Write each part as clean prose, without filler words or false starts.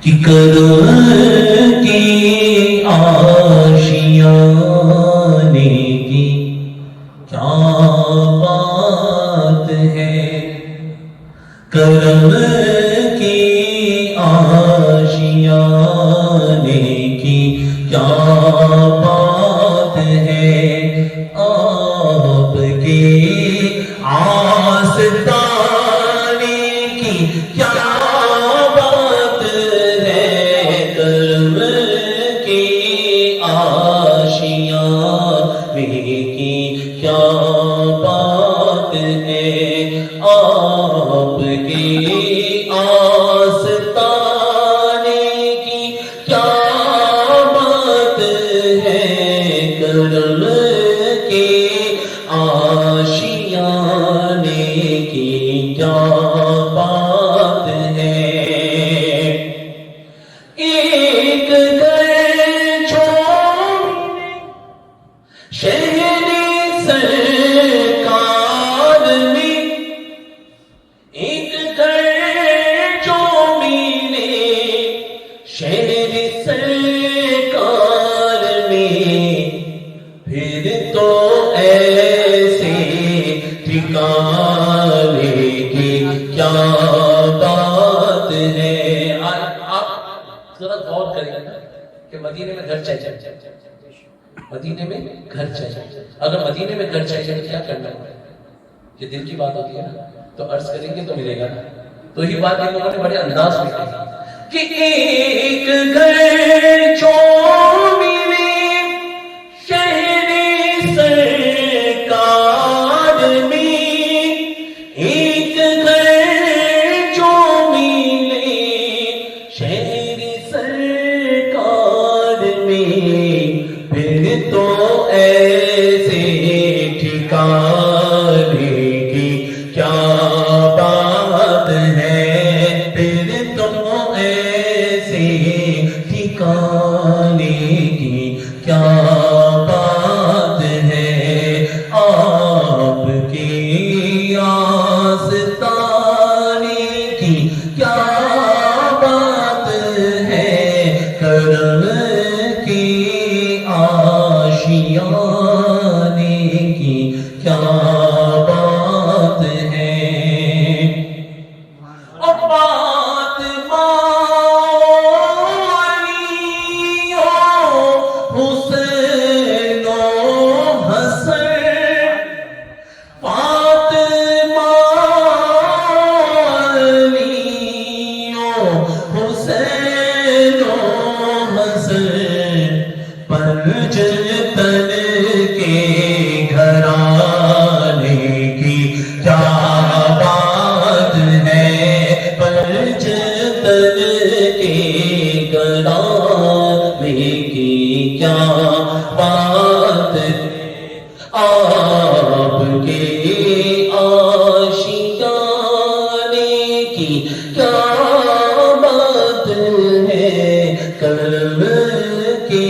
کہ کرم کی آشیانے کی کیا بات ہے، کرم کی آشیانے کی کیا بات ہے، آپ کے آستانے کی کیا بات ہے، کرم کی آشیانے کی کیا بات ہے، آپ کی آستانے کی کیا بات ہے، کرم کی آشیانے کی کیا بات ہے۔ ایک گھر چھوڑنے شہر سرکار میں، ایک گھر جو ملے شہر سرکار میں، پھر تو ایسے ٹھکانے کی کیا بات ہے۔ آپ ذرا غور کریں کہ مدینے میں گھر چاہیے، مدینے میں گھر چاہیے، اگر مدینے میں گھر چاہیے تو کیا کرنا ہے؟ یہ دل کی بات ہوتی ہے نا، تو عرض کریں گے تو ملے گا۔ تو یہ بات ان لوگوں نے بڑے انداز میں کہی کہ ایک گھر جو ملے شہر سرکار میں، ایک گھر جو ملے شہر سرکار میں، پھر تو ایسے ٹھکانے کی کیا بات ہے، پھر تو ایسے ٹھکانے کی کیا بات ہے، آپ کی آستانے کی کیا بات ہے، کرم کی آشیانے کی کیا بات ہے۔ اور فاطمہ علی و حسین و حسن، فاطمہ علی و حسین و حسن، پنجتن کے گھرانے کی کیا بات ہے، پنجتن کے گھرانے کی کیا بات ہے، آپ کے آشیانے کی کیا بات ہے، کرم کی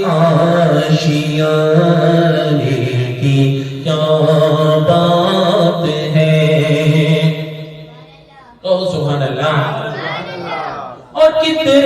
آشیانے کی کیا بات ہے۔ سبحان اللہ۔ اور کتنے